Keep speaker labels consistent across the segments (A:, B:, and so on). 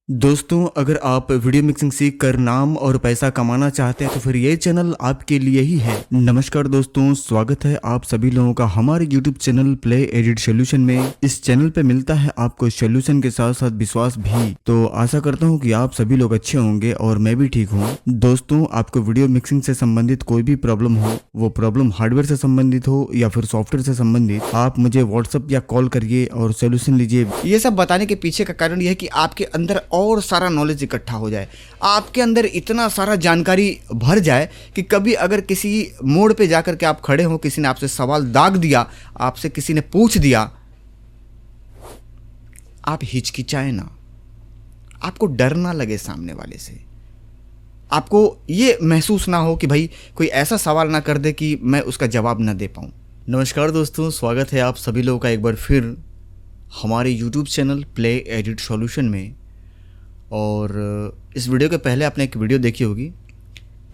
A: दोस्तों, अगर आप वीडियो मिक्सिंग सीख कर नाम और पैसा कमाना चाहते हैं तो फिर ये चैनल आपके लिए ही है। नमस्कार दोस्तों, स्वागत है आप सभी लोगों का हमारे YouTube channel play edit solution में। इस चैनल पे मिलता है आपको सोल्यूशन के साथ साथ विश्वास भी। तो आशा करता हूँ कि आप सभी लोग अच्छे होंगे और मैं भी ठीक हूँ। दोस्तों, आपको वीडियो मिक्सिंग से संबंधित कोई भी प्रॉब्लम हो, वो प्रॉब्लम हार्डवेयर से संबंधित हो या फिर सॉफ्टवेयर से संबंधित, आप मुझे व्हाट्सएप या कॉल करिए और सोल्यूशन लीजिए।
B: ये सब बताने के पीछे का कारण यह है कि आपके अंदर और सारा नॉलेज इकट्ठा हो जाए, आपके अंदर इतना सारा जानकारी भर जाए कि कभी अगर किसी मोड़ पे जाकर के आप खड़े हो, किसी ने आपसे सवाल दाग दिया, आपसे किसी ने पूछ दिया, आप हिचकिचाए ना, आपको डर ना लगे सामने वाले से, आपको ये महसूस ना हो कि भाई कोई ऐसा सवाल ना कर दे कि मैं उसका जवाब ना दे पाऊँ।
A: नमस्कार दोस्तों, स्वागत है आप सभी लोगों का एक बार फिर हमारे YouTube channel play edit solution में। और इस वीडियो के पहले आपने एक वीडियो देखी होगी,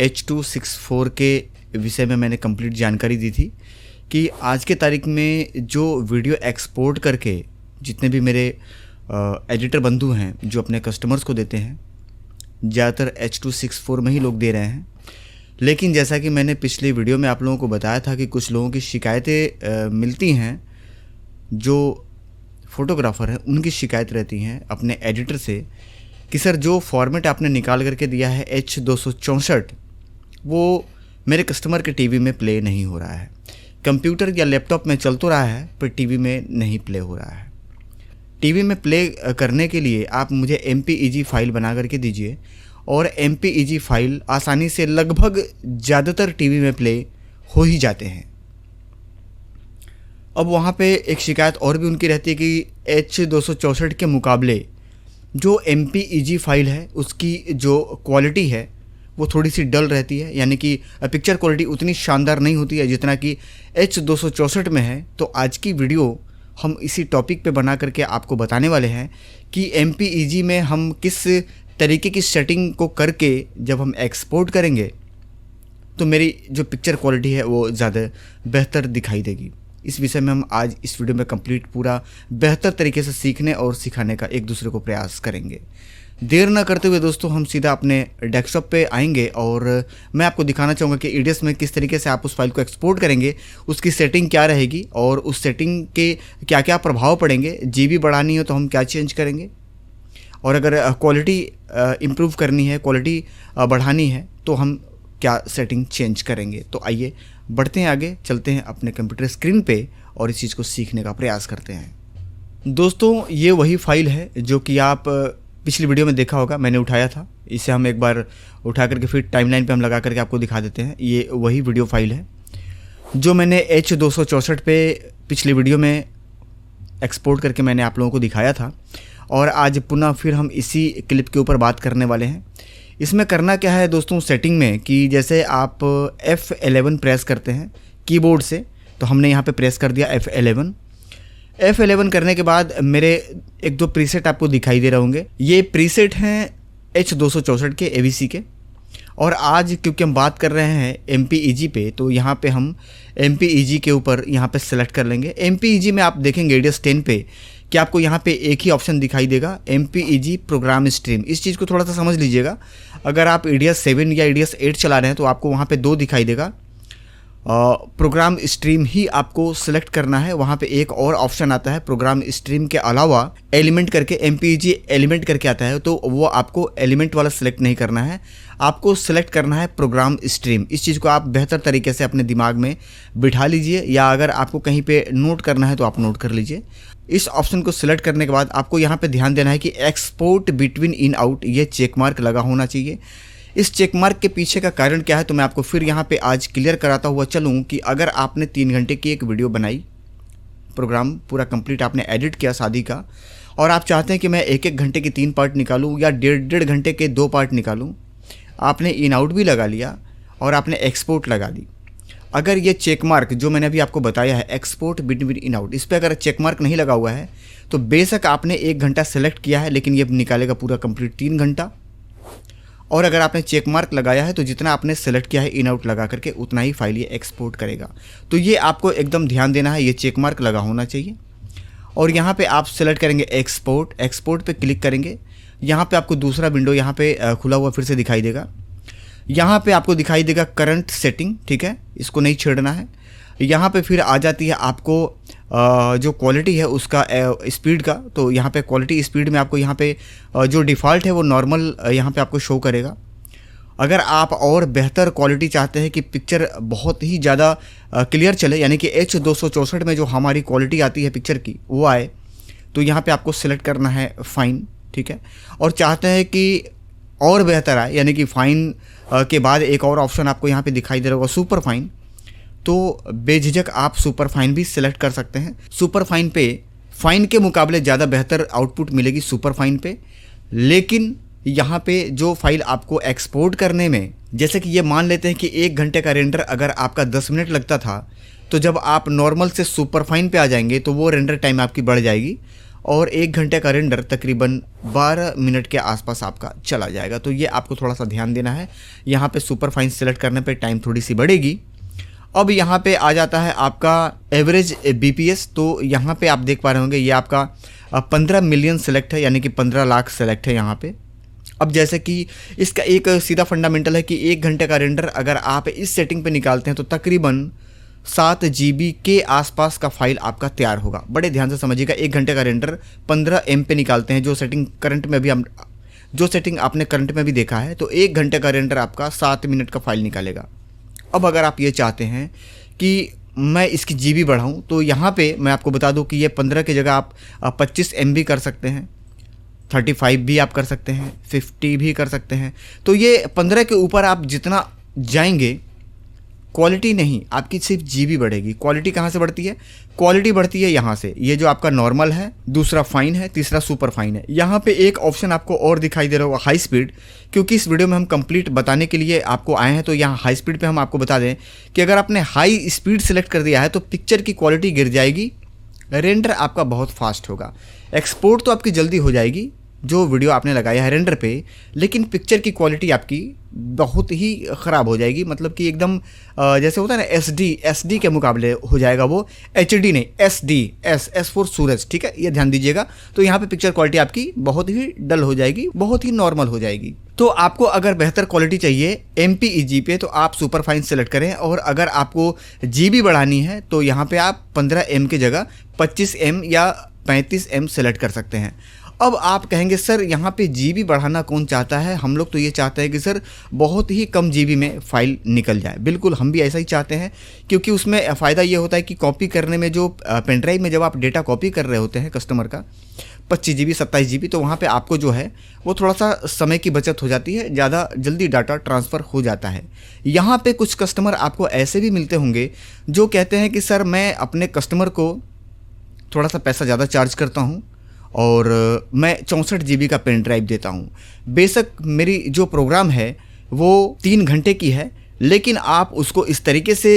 A: H264 के विषय में मैंने कंप्लीट जानकारी दी थी कि आज के तारीख में जो वीडियो एक्सपोर्ट करके जितने भी मेरे एडिटर बंधु हैं जो अपने कस्टमर्स को देते हैं, ज़्यादातर H264 में ही लोग दे रहे हैं। लेकिन जैसा कि मैंने पिछले वीडियो में आप लोगों को बताया था कि कुछ लोगों की शिकायतें मिलती हैं, जो फोटोग्राफ़र हैं उनकी शिकायत रहती हैं अपने एडिटर से कि सर जो फॉर्मेट आपने निकाल करके दिया है H264, वो मेरे कस्टमर के टीवी में प्ले नहीं हो रहा है। कंप्यूटर या लैपटॉप में चल तो रहा है पर टीवी में नहीं प्ले हो रहा है। टीवी में प्ले करने के लिए आप मुझे MPEG फाइल बना करके दीजिए और MPEG फाइल आसानी से लगभग ज़्यादातर टीवी में प्ले हो ही जाते हैं। अब वहाँ पे एक शिकायत और भी उनकी रहती है कि H264 के मुकाबले जो MPEG फाइल है उसकी जो क्वालिटी है वो थोड़ी सी डल रहती है, यानी कि पिक्चर क्वालिटी उतनी शानदार नहीं होती है जितना कि H264 में है। तो आज की वीडियो हम इसी टॉपिक पे बना करके आपको बताने वाले हैं कि MPEG में हम किस तरीके की सेटिंग को करके जब हम एक्सपोर्ट करेंगे तो मेरी जो पिक्चर क्वालिटी है वो ज़्यादा बेहतर दिखाई देगी। इस विषय में हम आज इस वीडियो में कंप्लीट पूरा बेहतर तरीके से सीखने और सिखाने का एक दूसरे को प्रयास करेंगे। देर ना करते हुए दोस्तों हम सीधा अपने डेस्कटॉप पे आएंगे और मैं आपको दिखाना चाहूँगा कि EDS में किस तरीके से आप उस फाइल को एक्सपोर्ट करेंगे, उसकी सेटिंग क्या रहेगी और उस सेटिंग के क्या क्या प्रभाव पड़ेंगे। GB बढ़ानी हो तो हम क्या चेंज करेंगे, और अगर क्वालिटी इम्प्रूव करनी है, क्वालिटी बढ़ानी है तो हम क्या सेटिंग चेंज करेंगे। तो आइए बढ़ते हैं आगे, चलते हैं अपने कंप्यूटर स्क्रीन पे और इस चीज़ को सीखने का प्रयास करते हैं। दोस्तों, ये वही फाइल है जो कि आप पिछली वीडियो में देखा होगा, मैंने उठाया था। इसे हम एक बार उठा करके फिर टाइमलाइन पे हम लगा करके आपको दिखा देते हैं। ये वही वीडियो फाइल है जो मैंने H264 पे पिछली वीडियो में एक्सपोर्ट करके मैंने आप लोगों को दिखाया था, और आज पुनः फिर हम इसी क्लिप के ऊपर बात करने वाले हैं। इसमें करना क्या है दोस्तों, सेटिंग में कि जैसे आप F11 प्रेस करते हैं कीबोर्ड से, तो हमने यहाँ पे प्रेस कर दिया F11 करने के बाद मेरे एक दो प्रीसेट आपको दिखाई दे रहे होंगे। ये प्रीसेट हैं H264 के AVC के। और आज क्योंकि हम बात कर रहे हैं MPEG पे, तो यहाँ पे हम MPEG के ऊपर यहाँ पे सेलेक्ट कर लेंगे। MPEG में आप देखेंगे EDS 10 पे कि आपको यहाँ पे एक ही ऑप्शन दिखाई देगा, MPEG प्रोग्राम स्ट्रीम। इस चीज़ को थोड़ा सा समझ लीजिएगा। अगर आप EDS 7 या EDS 8 चला रहे हैं तो आपको वहाँ पे दो दिखाई देगा, प्रोग्राम स्ट्रीम ही आपको सेलेक्ट करना है। वहाँ पे एक और ऑप्शन आता है प्रोग्राम स्ट्रीम के अलावा एलिमेंट करके, MPEG एलिमेंट करके आता है, तो वो आपको एलिमेंट वाला सेलेक्ट नहीं करना है, आपको सेलेक्ट करना है प्रोग्राम स्ट्रीम। इस चीज़ को आप बेहतर तरीके से अपने दिमाग में बिठा लीजिए, या अगर आपको कहीं पे नोट करना है तो आप नोट कर लीजिए। इस ऑप्शन को सिलेक्ट करने के बाद आपको यहाँ पे ध्यान देना है कि एक्सपोर्ट बिटवीन इन आउट, ये चेक मार्क लगा होना चाहिए। इस चेक मार्क के पीछे का कारण क्या है तो मैं आपको फिर यहाँ पे आज क्लियर कराता हुआ चलूँ कि अगर आपने 3 घंटे की एक वीडियो बनाई, प्रोग्राम पूरा कंप्लीट आपने एडिट किया शादी का, और आप चाहते हैं कि मैं 1-1 घंटे के 3 पार्ट निकालूँ या 1.5 घंटे के 2 पार्ट निकालूँ, आपने इन आउट भी लगा लिया और आपने एक्सपोर्ट लगा दी। अगर ये चेक मार्क जो मैंने अभी आपको बताया है एक्सपोर्ट बिटवीन इन आउट, इस पर अगर चेक मार्क नहीं लगा हुआ है तो बेशक आपने 1 घंटा सेलेक्ट किया है लेकिन ये निकालेगा पूरा कंप्लीट 3 घंटा। और अगर आपने चेक मार्क लगाया है तो जितना आपने सेलेक्ट किया है इन आउट लगा करके उतना ही फाइल ये एक्सपोर्ट करेगा। तो ये आपको एकदम ध्यान देना है, ये चेक मार्क लगा होना चाहिए। और यहाँ पे आप सेलेक्ट करेंगे एक्सपोर्ट, एक्सपोर्ट पे क्लिक करेंगे यहाँ पे आपको दूसरा विंडो यहाँ पे खुला हुआ फिर से दिखाई देगा। यहाँ पे आपको दिखाई देगा करंट सेटिंग, ठीक है, इसको नहीं छेड़ना है। यहाँ पे फिर आ जाती है आपको जो क्वालिटी है उसका स्पीड का, तो यहाँ पे क्वालिटी स्पीड में आपको यहाँ पे जो डिफ़ॉल्ट है वो नॉर्मल यहाँ पे आपको शो करेगा। अगर आप और बेहतर क्वालिटी चाहते हैं कि पिक्चर बहुत ही ज़्यादा क्लियर चले, यानी कि H264 में जो हमारी क्वालिटी आती है पिक्चर की वो आए, तो यहाँ पे आपको सिलेक्ट करना है फाइन, ठीक है। और चाहते हैं कि और बेहतर आए, यानी कि फाइन के बाद एक और ऑप्शन आपको यहाँ पे दिखाई दे रहा होगा सुपर फाइन, तो बेझिझक आप सुपर फाइन भी सिलेक्ट कर सकते हैं। सुपर फाइन पे फाइन के मुकाबले ज़्यादा बेहतर आउटपुट मिलेगी सुपर फाइन पे, लेकिन यहाँ पे जो फाइल आपको एक्सपोर्ट करने में, जैसे कि ये मान लेते हैं कि 1 घंटे का रेंडर अगर आपका 10 मिनट लगता था, तो जब आप नॉर्मल से सुपर फाइन पे आ जाएंगे तो वो रेंडर टाइम आपकी बढ़ जाएगी और 1 घंटे का रेंडर तकरीबन 12 मिनट के आसपास आपका चला जाएगा। तो ये आपको थोड़ा सा ध्यान देना है। यहाँ पे सुपर फाइन सेलेक्ट करने पे टाइम थोड़ी सी बढ़ेगी। अब यहाँ पे आ जाता है आपका एवरेज BPS, तो यहाँ पे आप देख पा रहे होंगे ये आपका 15 मिलियन सेलेक्ट है, यानी कि 15 लाख सेलेक्ट है यहाँ पे। अब जैसे कि इसका एक सीधा फंडामेंटल है कि 1 घंटे का रेंडर अगर आप इस सेटिंग पे निकालते हैं तो तकरीबन 7 GB के आसपास का फाइल आपका तैयार होगा। बड़े ध्यान से समझिएगा, 1 घंटे का रेंडर 15 M पे निकालते हैं, जो सेटिंग करंट में भी जो सेटिंग आपने करंट में भी देखा है, तो 1 घंटे का रेंडर आपका 7 मिनट का फाइल निकालेगा। अब अगर आप ये चाहते हैं कि मैं इसकी GB बढ़ाऊँ, तो यहाँ पे मैं आपको बता दूँ कि ये 15 की जगह आप 25 MB कर सकते हैं, 35 भी आप कर सकते हैं, 50 भी कर सकते हैं। तो ये 15 के ऊपर आप जितना जाएंगे, क्वालिटी नहीं, आपकी सिर्फ GB बढ़ेगी। क्वालिटी कहाँ से बढ़ती है? क्वालिटी बढ़ती है यहाँ से, ये जो आपका नॉर्मल है, दूसरा फाइन है, तीसरा सुपर फाइन है। यहाँ पे एक ऑप्शन आपको और दिखाई दे रहा होगा हाई स्पीड, क्योंकि इस वीडियो में हम कंप्लीट बताने के लिए आपको आए हैं। तो यहाँ हाई स्पीड पे हम आपको बता दें कि अगर आपने हाई स्पीड सेलेक्ट कर दिया है तो पिक्चर की क्वालिटी गिर जाएगी, रेंडर आपका बहुत फास्ट होगा। एक्सपोर्ट तो आपकी जल्दी हो जाएगी जो वीडियो आपने लगाया है रेंडर पे, लेकिन पिक्चर की क्वालिटी आपकी बहुत ही ख़राब हो जाएगी। मतलब कि एकदम जैसे होता है ना SD के मुकाबले हो जाएगा वो, HD नहीं, S फॉर सूरज, ठीक है, ये ध्यान दीजिएगा। तो यहाँ पे पिक्चर क्वालिटी आपकी बहुत ही डल हो जाएगी, बहुत ही नॉर्मल हो जाएगी। तो आपको अगर बेहतर क्वालिटी चाहिए MPEG पे तो आप सुपर फाइन सेलेक्ट करें, और अगर आपको GB बढ़ानी है तो यहाँ पे आप 15 M की जगह 25 M या 35 M सेलेक्ट कर सकते हैं। अब आप कहेंगे सर यहाँ पे GB बढ़ाना कौन चाहता है, हम लोग तो ये चाहते हैं कि सर बहुत ही कम GB में फ़ाइल निकल जाए। बिल्कुल हम भी ऐसा ही चाहते हैं, क्योंकि उसमें फ़ायदा ये होता है कि कॉपी करने में, जो पेन ड्राइव में जब आप डेटा कॉपी कर रहे होते हैं कस्टमर का 25 GB 27 GB, तो वहाँ पे आपको जो है वो थोड़ा सा समय की बचत हो जाती है, ज़्यादा जल्दी डाटा ट्रांसफ़र हो जाता है। यहाँ पे कुछ कस्टमर आपको ऐसे भी मिलते होंगे जो कहते हैं कि सर मैं अपने कस्टमर को थोड़ा सा पैसा ज़्यादा चार्ज करता हूँ और मैं 64 GB का पेन ड्राइव देता हूँ। बेशक मेरी जो प्रोग्राम है वो 3 घंटे की है, लेकिन आप उसको इस तरीके से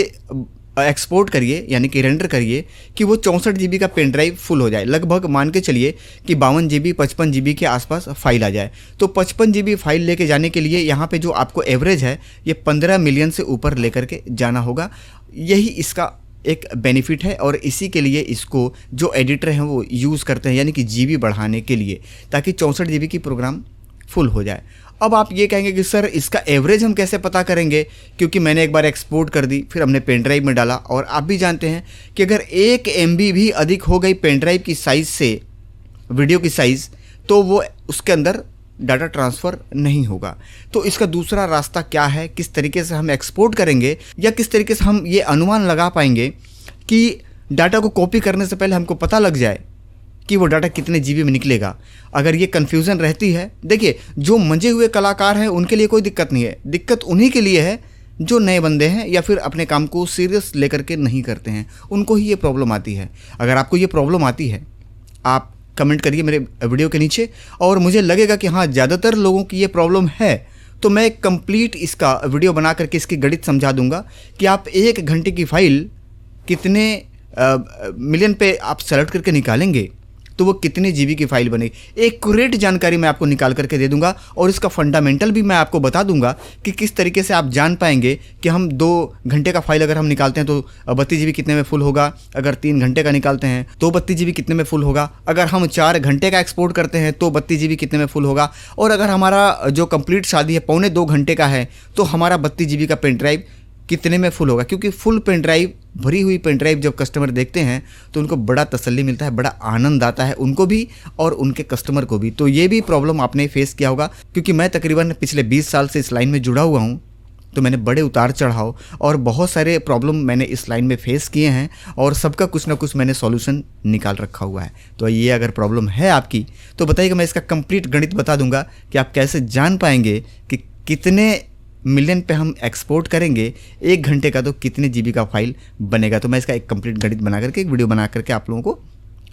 A: एक्सपोर्ट करिए, यानी कि रेंडर करिए कि वो 64 GB का पेन ड्राइव फुल हो जाए। लगभग मान के चलिए कि 52 GB 55 GB के आसपास फाइल आ जाए। तो 55 GB फाइल लेके जाने के लिए यहाँ पे जो आपको एवरेज है ये 15 मिलियन से ऊपर लेकर के जाना होगा। यही इसका एक बेनिफिट है, और इसी के लिए इसको जो एडिटर हैं वो यूज़ करते हैं, यानी कि GB बढ़ाने के लिए, ताकि 64 GB की प्रोग्राम फुल हो जाए। अब आप ये कहेंगे कि सर इसका एवरेज हम कैसे पता करेंगे, क्योंकि मैंने एक बार एक्सपोर्ट कर दी, फिर हमने पेन ड्राइव में डाला, और आप भी जानते हैं कि अगर 1 MB भी अधिक हो गई पेन ड्राइव की साइज़ से, वीडियो की साइज़, तो वो उसके अंदर डाटा ट्रांसफ़र नहीं होगा। तो इसका दूसरा रास्ता क्या है, किस तरीके से हम एक्सपोर्ट करेंगे, या किस तरीके से हम ये अनुमान लगा पाएंगे कि डाटा को कॉपी करने से पहले हमको पता लग जाए कि वो डाटा कितने GB में निकलेगा। अगर ये कन्फ्यूज़न रहती है, देखिए जो मंजे हुए कलाकार हैं उनके लिए कोई दिक्कत नहीं है, दिक्कत उन्हीं के लिए है जो नए बंदे हैं या फिर अपने काम को सीरियस लेकर के नहीं करते हैं, उनको ही ये प्रॉब्लम आती है। अगर आपको ये प्रॉब्लम आती है, आप कमेंट करिए मेरे वीडियो के नीचे, और मुझे लगेगा कि हाँ ज़्यादातर लोगों की ये प्रॉब्लम है, तो मैं कंप्लीट इसका वीडियो बना करके इसकी गणित समझा दूंगा कि आप 1 घंटे की फ़ाइल कितने मिलियन पे आप सेलेक्ट करके निकालेंगे, तो वो कितने जीबी की फाइल बनेगी। एक्यूरेट जानकारी मैं आपको निकाल करके दे दूंगा और इसका फंडामेंटल भी मैं आपको बता दूंगा कि किस तरीके से आप जान पाएंगे कि हम 2 घंटे का फाइल अगर हम निकालते हैं तो 32 जीबी कितने में फुल होगा, अगर 3 घंटे का निकालते हैं तो 32 जीबी कितने में फुल होगा, अगर हम 4 घंटे का एक्सपोर्ट करते हैं तो 32 जीबी कितने में फुल होगा, और अगर हमारा जो कंप्लीट शादी है 2.25 घंटे का है तो हमारा 32 जीबी का पेन ड्राइव कितने में फुल होगा। क्योंकि फुल पेन ड्राइव, भरी हुई पेन ड्राइव जब कस्टमर देखते हैं तो उनको बड़ा तसल्ली मिलता है, बड़ा आनंद आता है उनको भी और उनके कस्टमर को भी। तो ये भी प्रॉब्लम आपने फेस किया होगा, क्योंकि मैं तकरीबन पिछले 20 साल से इस लाइन में जुड़ा हुआ हूँ, तो मैंने बड़े उतार चढ़ाव और बहुत सारे प्रॉब्लम मैंने इस लाइन में फेस किए हैं और सबका कुछ ना कुछ मैंने सॉल्यूशन निकाल रखा हुआ है। तो ये अगर प्रॉब्लम है आपकी तो बताइएगा, मैं इसका कंप्लीट गणित बता दूंगा कि आप कैसे जान पाएंगे कि कितने मिलियन पे हम एक्सपोर्ट करेंगे 1 घंटे का तो कितने जीबी का फाइल बनेगा। तो मैं इसका एक कंप्लीट गणित बना करके, एक वीडियो बना करके आप लोगों को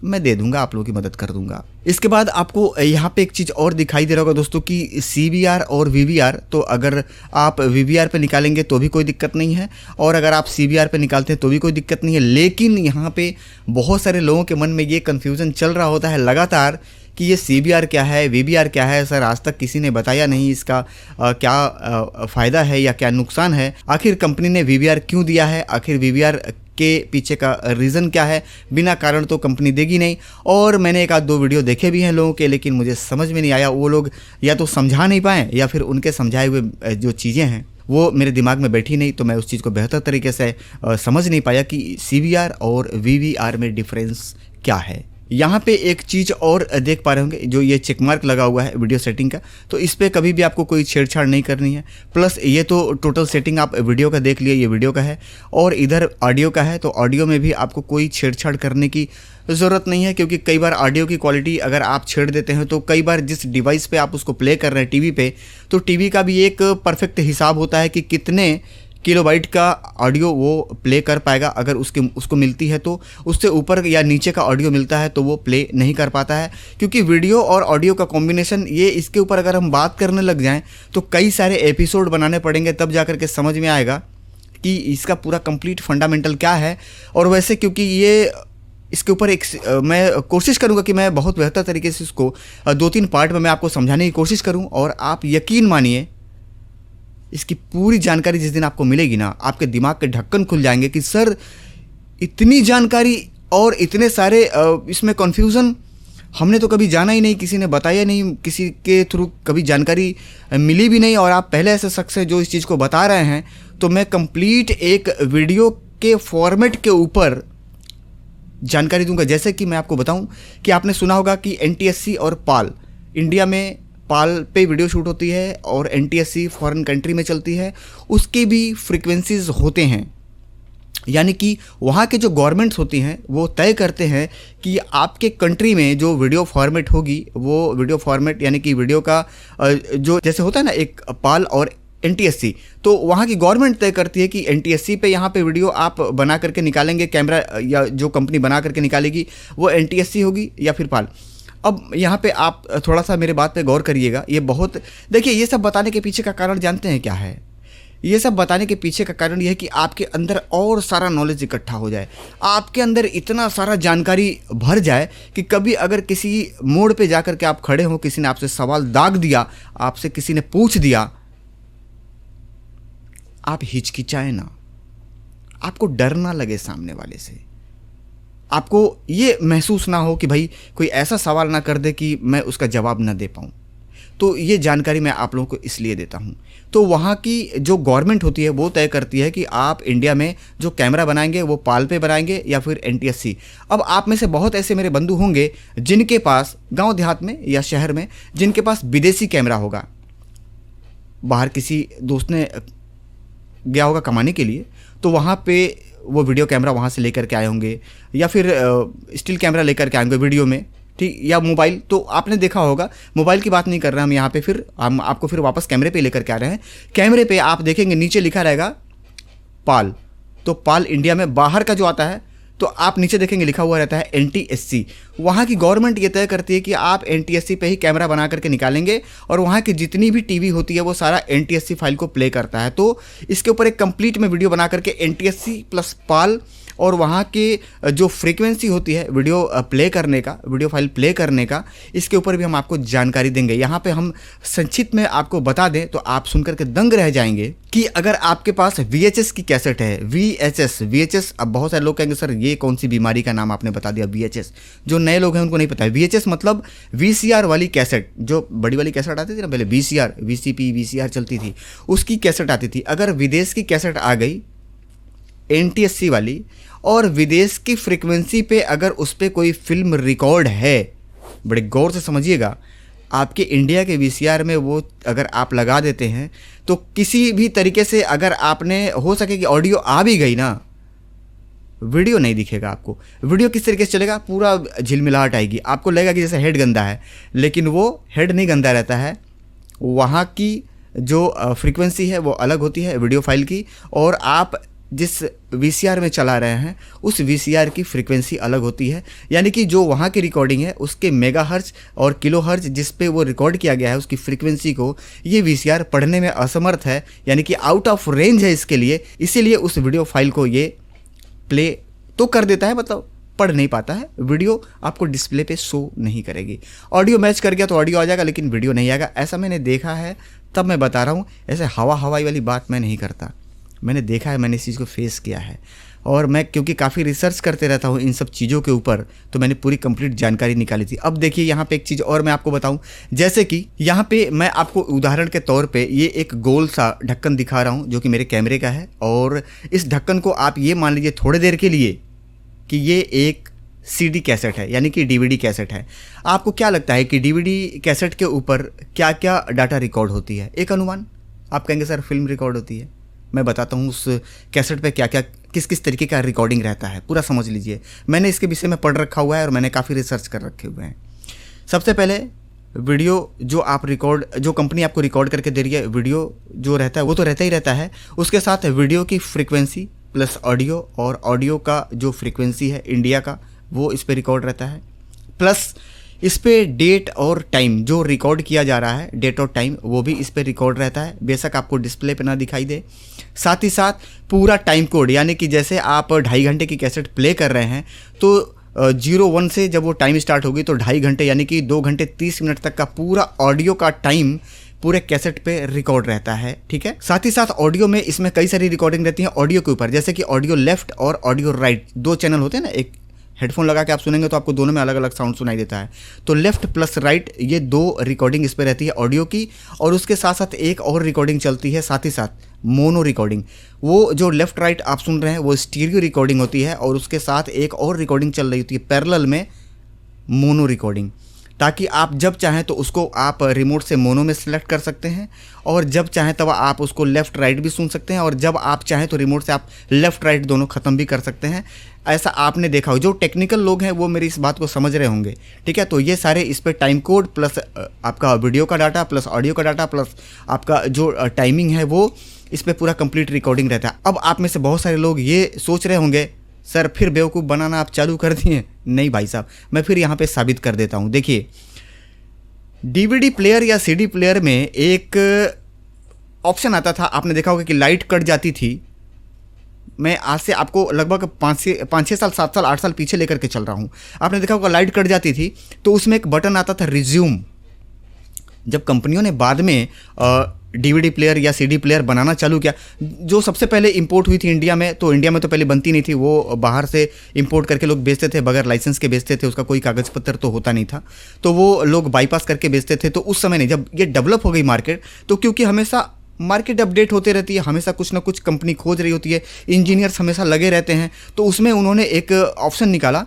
A: मैं दे दूंगा, आप लोगों की मदद कर दूंगा। इसके बाद आपको यहाँ पे एक चीज़ और दिखाई दे रहा होगा दोस्तों कि CBR और VBR। तो अगर आप VBR पे निकालेंगे तो भी कोई दिक्कत नहीं है, और अगर आप CBR पे निकालते हैं तो भी कोई दिक्कत नहीं है। लेकिन यहाँ पे बहुत सारे लोगों के मन में ये कन्फ्यूज़न चल रहा होता है लगातार कि ये CBR क्या है, VBR क्या है, सर आज तक किसी ने बताया नहीं, इसका क्या फ़ायदा है या क्या नुकसान है, आखिर कंपनी ने VBR क्यों दिया है, आखिर VBR के पीछे का रीज़न क्या है, बिना कारण तो कंपनी देगी नहीं। और मैंने 1-2 वीडियो देखे भी हैं लोगों के, लेकिन मुझे समझ में नहीं आया, वो लोग या तो समझा नहीं पाए या फिर उनके समझाए हुए जो चीज़ें हैं वो मेरे दिमाग में बैठी नहीं, तो मैं उस चीज़ को बेहतर तरीके से समझ नहीं पाया कि CBR और VBR में डिफरेंस क्या है। यहाँ पे एक चीज़ और देख पा रहे होंगे, जो ये चेक मार्क लगा हुआ है वीडियो सेटिंग का, तो इस पर कभी भी आपको कोई छेड़छाड़ नहीं करनी है। प्लस ये तो टोटल सेटिंग आप वीडियो का देख लिए, ये वीडियो का है, और इधर ऑडियो का है, तो ऑडियो में भी आपको कोई छेड़छाड़ करने की ज़रूरत नहीं है। क्योंकि कई बार ऑडियो की क्वालिटी अगर आप छेड़ देते हैं तो कई बार जिस डिवाइस पे आप उसको प्ले कर रहे हैं टीवी पे, तो टीवी का भी एक परफेक्ट हिसाब होता है कि कितने किलोबाइट का ऑडियो वो प्ले कर पाएगा। अगर उसको मिलती है तो उससे ऊपर या नीचे का ऑडियो मिलता है तो वो प्ले नहीं कर पाता है। क्योंकि वीडियो और ऑडियो का कॉम्बिनेशन, ये इसके ऊपर अगर हम बात करने लग जाएं तो कई सारे एपिसोड बनाने पड़ेंगे, तब जा कर के समझ में आएगा कि इसका पूरा कंप्लीट फंडामेंटल क्या है। और वैसे क्योंकि ये इसके ऊपर एक मैं कोशिश करूंगा कि मैं बहुत बेहतर तरीके से इसको 2-3 पार्ट में मैं आपको समझाने की कोशिश करूं, और आप यकीन मानिए इसकी पूरी जानकारी जिस दिन आपको मिलेगी ना, आपके दिमाग के ढक्कन खुल जाएंगे कि सर इतनी जानकारी और इतने सारे इसमें कन्फ्यूज़न हमने तो कभी जाना ही नहीं, किसी ने बताया नहीं, किसी के थ्रू कभी जानकारी मिली भी नहीं, और आप पहले ऐसे शख्स हैं जो इस चीज़ को बता रहे हैं। तो मैं कंप्लीट एक वीडियो के फॉर्मेट के ऊपर जानकारी दूंगा। जैसे कि मैं आपको बताऊं कि आपने सुना होगा कि NTSC और पाल, इंडिया में पाल पे वीडियो शूट होती है और NTSC फॉरेन कंट्री में चलती है, उसके भी फ्रीक्वेंसीज होते हैं। यानी कि वहाँ के जो गवर्नमेंट्स होती हैं वो तय करते हैं कि आपके कंट्री में जो वीडियो फॉर्मेट होगी, वो वीडियो फॉर्मेट यानी कि वीडियो का जो जैसे होता है ना एक पाल और NTSC, तो वहाँ की गवर्नमेंट तय करती है कि NTSC पे यहाँ पे वीडियो आप बना करके निकालेंगे, कैमरा या जो कंपनी बना करके निकालेगी वो NTSC होगी या फिर पाल। अब यहाँ पे आप थोड़ा सा मेरे बात पे गौर करिएगा। ये बहुत, देखिए ये सब बताने के पीछे का कारण जानते हैं क्या है? ये सब बताने के पीछे का कारण ये है कि आपके अंदर और सारा नॉलेज इकट्ठा हो जाए, आपके अंदर इतना सारा जानकारी भर जाए कि कभी अगर किसी मोड़ पे जाकर के आप खड़े हो, किसी ने आपसे सवाल दाग दिया, आपसे किसी ने पूछ दिया, आप हिचकिचाए ना, आपको डर ना लगे सामने वाले से, आपको ये महसूस ना हो कि भाई कोई ऐसा सवाल ना कर दे कि मैं उसका जवाब ना दे पाऊँ। तो ये जानकारी मैं आप लोगों को इसलिए देता हूँ। तो वहाँ की जो गवर्नमेंट होती है वो तय करती है कि आप इंडिया में जो कैमरा बनाएंगे वो पाल पे बनाएंगे या फिर NTSC। अब आप में से बहुत ऐसे मेरे बंधु होंगे जिनके पास गांव देहात में या शहर में जिनके पास विदेशी कैमरा होगा, बाहर किसी दोस्त ने गया होगा कमाने के लिए, तो वहाँ पे वो वीडियो कैमरा वहाँ से लेकर के आए होंगे, या फिर स्टिल कैमरा लेकर के आएंगे वीडियो में, ठीक, या मोबाइल। तो आपने देखा होगा, मोबाइल की बात नहीं कर रहे हम यहाँ पे, फिर हम आपको फिर वापस कैमरे पे लेकर के आ रहे हैं। कैमरे पे आप देखेंगे नीचे लिखा रहेगा पाल, तो पाल इंडिया में बाहर का जो आता है, तो आप नीचे देखेंगे लिखा हुआ रहता है NTSC। वहाँ की गवर्नमेंट ये तय करती है कि आप NTSC पे ही कैमरा बना करके निकालेंगे, और वहाँ की जितनी भी टीवी होती है वो सारा NTSC फाइल को प्ले करता है। तो इसके ऊपर एक कंप्लीट में वीडियो बना करके NTSC प्लस पाल
B: और वहाँ के जो फ्रीक्वेंसी होती है वीडियो प्ले करने का, वीडियो फाइल प्ले करने का, इसके ऊपर भी हम आपको जानकारी देंगे। यहाँ पे हम संक्षिप्त में आपको बता दें तो आप सुनकर के दंग रह जाएंगे कि अगर आपके पास VHS की कैसेट है, VHS, अब बहुत सारे लोग कहेंगे सर ये कौन सी बीमारी का नाम आपने बता दिया VHS, जो नए लोग हैं उनको नहीं पता है। VHS मतलब VCR वाली कैसेट, जो बड़ी वाली कैसेट आती थी ना पहले, VCR, VCP, VCR चलती थी, उसकी कैसेट आती थी। अगर विदेश की कैसेट आ गई NTSC वाली और विदेश की फ्रिक्वेंसी पे अगर उस पर कोई फिल्म रिकॉर्ड है, बड़े गौर से समझिएगा, आपके इंडिया के VCR में वो अगर आप लगा देते हैं तो किसी भी तरीके से अगर आपने हो सके कि ऑडियो आ भी गई ना, वीडियो नहीं दिखेगा आपको। वीडियो किस तरीके से चलेगा, पूरा झिलमिलाहट आएगी, आपको लगेगा कि जैसे हेड गंदा है, लेकिन वो हेड नहीं गंदा रहता है। वहाँ की जो फ्रीक्वेंसी है वो अलग होती है वीडियो फाइल की, और आप जिस VCR में चला रहे हैं उस VCR की फ्रीक्वेंसी अलग होती है। यानी कि जो वहाँ की रिकॉर्डिंग है उसके मेगाहर्ट्ज और किलोहर्ट्ज जिस पे वो रिकॉर्ड किया गया है उसकी फ्रीक्वेंसी को ये VCR पढ़ने में असमर्थ है, यानी कि आउट ऑफ रेंज है इसके लिए। इसीलिए उस वीडियो फाइल को ये प्ले तो कर देता है, मतलब पढ़ नहीं पाता है, वीडियो आपको डिस्प्ले पे शो नहीं करेगी। ऑडियो मैच कर गया तो ऑडियो आ जाएगा लेकिन वीडियो नहीं आएगा। ऐसा मैंने देखा है, तब मैं बता रहा हूँ, ऐसे हवाई वाली बात मैं नहीं करता, मैंने देखा है, मैंने इस चीज़ को फेस किया है। और मैं क्योंकि काफ़ी रिसर्च करते रहता हूँ इन सब चीज़ों के ऊपर, तो मैंने पूरी कंप्लीट जानकारी निकाली थी। अब देखिए यहाँ पे एक चीज़ और मैं आपको बताऊँ, जैसे कि यहाँ पे मैं आपको उदाहरण के तौर पे ये एक गोल सा ढक्कन दिखा रहा हूँ जो कि मेरे कैमरे का है, और इस ढक्कन को आप ये मान लीजिए थोड़ी देर के लिए कि ये एक CD कैसेट है, यानी कि DVD कैसेट है। आपको क्या लगता है कि DVD कैसेट के ऊपर क्या क्या डाटा रिकॉर्ड होती है? एक अनुमान, आप कहेंगे सर फिल्म रिकॉर्ड होती है। मैं बताता हूँ उस कैसेट पे क्या क्या किस किस तरीके का रिकॉर्डिंग रहता है, पूरा समझ लीजिए। मैंने इसके विषय में पढ़ रखा हुआ है और मैंने काफ़ी रिसर्च कर रखे हुए हैं। सबसे पहले वीडियो जो आप रिकॉर्ड, जो कंपनी आपको रिकॉर्ड करके दे रही है, वीडियो जो रहता है वो तो रहता ही रहता है, उसके साथ वीडियो की फ्रीक्वेंसी प्लस ऑडियो, और ऑडियो का जो फ्रीक्वेंसी है इंडिया का वो इस पर रिकॉर्ड रहता है, प्लस इस पे डेट और टाइम जो रिकॉर्ड किया जा रहा है, डेट और टाइम वो भी इस पे रिकॉर्ड रहता है, बेशक आपको डिस्प्ले पे ना दिखाई दे। साथ ही साथ पूरा टाइम कोड, यानी कि जैसे आप 2.5 घंटे की कैसेट प्ले कर रहे हैं तो 01 से जब वो टाइम स्टार्ट होगी तो 2.5 घंटे यानी कि 2 घंटे 30 मिनट तक का पूरा ऑडियो का टाइम पूरे कैसेट पे रिकॉर्ड रहता है। ठीक है, साथ ही साथ ऑडियो में इसमें कई सारी रिकॉर्डिंग रहती है ऑडियो के ऊपर, जैसे कि ऑडियो लेफ्ट और ऑडियो राइट, 2 चैनल होते हैं ना। एक हेडफोन लगा के आप सुनेंगे तो आपको दोनों में अलग अलग साउंड सुनाई देता है, तो लेफ्ट प्लस राइट ये 2 रिकॉर्डिंग इस पे रहती है ऑडियो की, और उसके साथ साथ एक और रिकॉर्डिंग चलती है साथ ही साथ मोनो रिकॉर्डिंग। वो जो लेफ्ट राइट आप सुन रहे हैं वो स्टीरियो रिकॉर्डिंग होती है, और उसके साथ एक और रिकॉर्डिंग चल रही होती है पैरेलल में, मोनो रिकॉर्डिंग, ताकि आप जब चाहें तो उसको आप रिमोट से मोनो में सिलेक्ट कर सकते हैं, और जब चाहें तब आप उसको लेफ़्ट राइट भी सुन सकते हैं, और जब आप चाहें तो रिमोट से आप लेफ़्ट राइट दोनों ख़त्म भी कर सकते हैं। ऐसा आपने देखा हो, जो टेक्निकल लोग हैं वो मेरी इस बात को समझ रहे होंगे। ठीक है, तो ये सारे इस पर टाइम कोड प्लस आपका वीडियो का डाटा प्लस ऑडियो का डाटा प्लस आपका जो टाइमिंग है वो इस पर पूरा कंप्लीट रिकॉर्डिंग रहता है। अब आप में से बहुत सारे लोग ये सोच रहे होंगे सर फिर बेवकूफ़ बनाना आप चालू कर दिए। नहीं भाई साहब, मैं फिर यहाँ पे साबित कर देता हूँ। देखिए, DVD प्लेयर या CD प्लेयर में एक ऑप्शन आता था, आपने देखा होगा कि लाइट कट जाती थी। मैं आज से आपको लगभग 5-6 साल 7 साल 8 साल पीछे लेकर के चल रहा हूँ। आपने देखा होगा लाइट कट जाती थी तो उसमें एक बटन आता था रिज्यूम। जब कंपनियों ने बाद में DVD प्लेयर या CD प्लेयर बनाना चालू किया, जो सबसे पहले इंपोर्ट हुई थी इंडिया में, तो इंडिया में तो पहले बनती नहीं थी, वो बाहर से इंपोर्ट करके लोग बेचते थे, बगैर लाइसेंस के बेचते थे, उसका कोई कागज़ पत्र तो होता नहीं था, तो वो लोग बाईपास करके बेचते थे। तो उस समय नहीं, जब ये डेवलप हो गई मार्केट, तो क्योंकि हमेशा मार्केट अपडेट होते रहती है, हमेशा कुछ ना कुछ कंपनी खोज रही होती है, इंजीनियर्स हमेशा लगे रहते हैं, तो उसमें उन्होंने एक ऑप्शन निकाला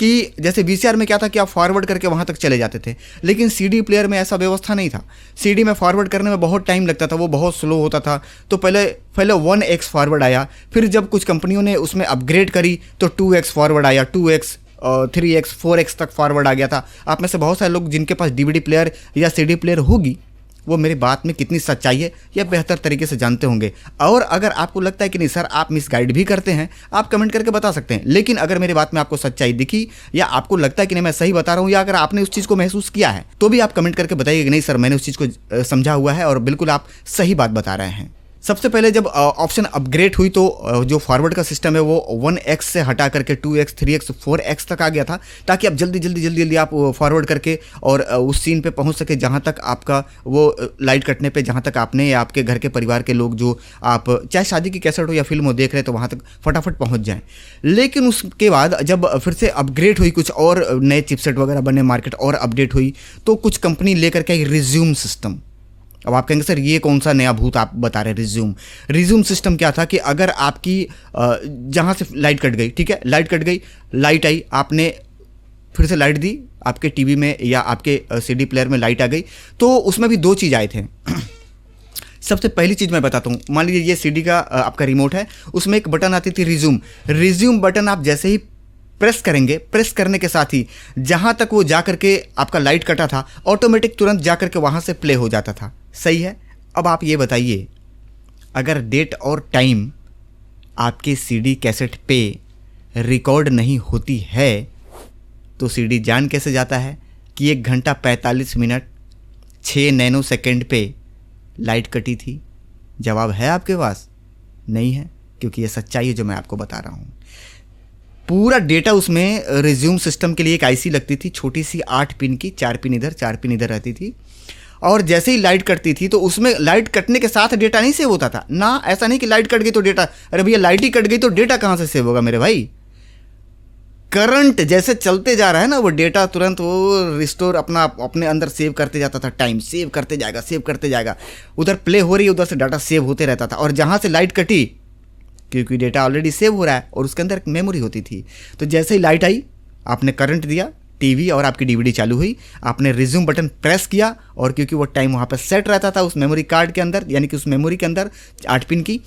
B: कि जैसे VCR में क्या था कि आप फॉरवर्ड करके वहाँ तक चले जाते थे, लेकिन CD प्लेयर में ऐसा व्यवस्था नहीं था। CD में फॉरवर्ड करने में बहुत टाइम लगता था, वो बहुत स्लो होता था। तो पहले 1x फॉरवर्ड आया, फिर जब कुछ कंपनियों ने उसमें अपग्रेड करी तो 2x फॉरवर्ड आया, 2x 3x 4x तक फॉरवर्ड आ गया था। आप में से बहुत सारे लोग जिनके पास DVD प्लेयर या CD प्लेयर होगी वो मेरी बात में कितनी सच्चाई है या बेहतर तरीके से जानते होंगे। और अगर आपको लगता है कि नहीं सर आप मिसगाइड भी करते हैं, आप कमेंट करके बता सकते हैं। लेकिन अगर मेरी बात में आपको सच्चाई दिखी या आपको लगता है कि नहीं मैं सही बता रहा हूँ, या अगर आपने उस चीज़ को महसूस किया है, तो भी आप कमेंट करके बताइए कि नहीं सर मैंने उस चीज़ को समझा हुआ है और बिल्कुल आप सही बात बता रहे हैं।
A: सबसे पहले जब ऑप्शन अपग्रेड हुई तो जो फॉरवर्ड का सिस्टम है वो 1x से हटा करके 2x 3x 4x तक आ गया था, ताकि आप जल्दी आप फॉरवर्ड करके और उस सीन पे पहुंच सके जहां तक आपका वो लाइट कटने पे, जहां तक आपने या आपके घर के परिवार के लोग जो आप चाहे शादी की कैसेट हो या फिल्म हो देख रहे हैं तो वहां तक फटाफट पहुंच जाएं। लेकिन उसके बाद जब फिर से अपग्रेड हुई, कुछ और नए चिपसेट वगैरह बने, मार्केट और अपडेट हुई, तो कुछ कंपनी लेकर के आई रिज्यूम सिस्टम। अब आप कहेंगे सर ये कौन सा नया भूत आप बता रहे हैं। रिज्यूम सिस्टम क्या था कि अगर आपकी जहाँ से लाइट कट गई, ठीक है, लाइट कट गई, लाइट आई, आपने फिर से लाइट दी, आपके टीवी में या आपके सीडी प्लेयर में लाइट आ गई, तो उसमें भी दो चीज़ आए थे। सबसे पहली चीज़ मैं बताता हूँ, मान लीजिए ये सीडी का आपका रिमोट है, उसमें एक बटन आती थी रिज्यूम बटन आप जैसे ही प्रेस करेंगे, प्रेस करने के साथ ही जहाँ तक वो जा करके आपका लाइट कटा था ऑटोमेटिक तुरंत जा करके वहाँ से प्ले हो जाता था। सही है। अब आप ये बताइए, अगर डेट और टाइम आपके सीडी कैसेट पे रिकॉर्ड नहीं होती है तो सीडी जान कैसे जाता है कि 1 घंटा 45 मिनट 6 नैनो सेकेंड पे लाइट कटी थी? जवाब है आपके पास? नहीं है, क्योंकि ये सच्चाई है जो मैं आपको बता रहा हूँ। पूरा डेटा उसमें रिज्यूम सिस्टम के लिए एक आईसी लगती थी, छोटी सी 8 पिन की, 4 पिन इधर 4 पिन इधर रहती थी, और जैसे ही लाइट कटती थी तो उसमें लाइट कटने के साथ डेटा नहीं सेव होता था ना। ऐसा नहीं कि लाइट कट गई तो डेटा, अरे भैया लाइट ही कट गई तो डेटा कहाँ से सेव होगा मेरे भाई। करंट जैसे चलते जा रहा है ना, वो डेटा तुरंत वो रिस्टोर अपने अंदर सेव करते जाता था, टाइम सेव करते जाएगा, उधर प्ले हो रही है, उधर से डाटा सेव होते रहता था। और जहाँ से लाइट कटी, क्योंकि डेटा ऑलरेडी सेव हो रहा है और उसके अंदर एक मेमोरी होती थी, तो जैसे ही लाइट आई, आपने करंट दिया, टीवी और आपकी डीवीडी चालू हुई, आपने रिज्यूम बटन प्रेस किया, और क्योंकि वो टाइम वहाँ पर सेट रहता था उस मेमोरी कार्ड के अंदर, यानी कि उस मेमोरी के अंदर 8 पिन की,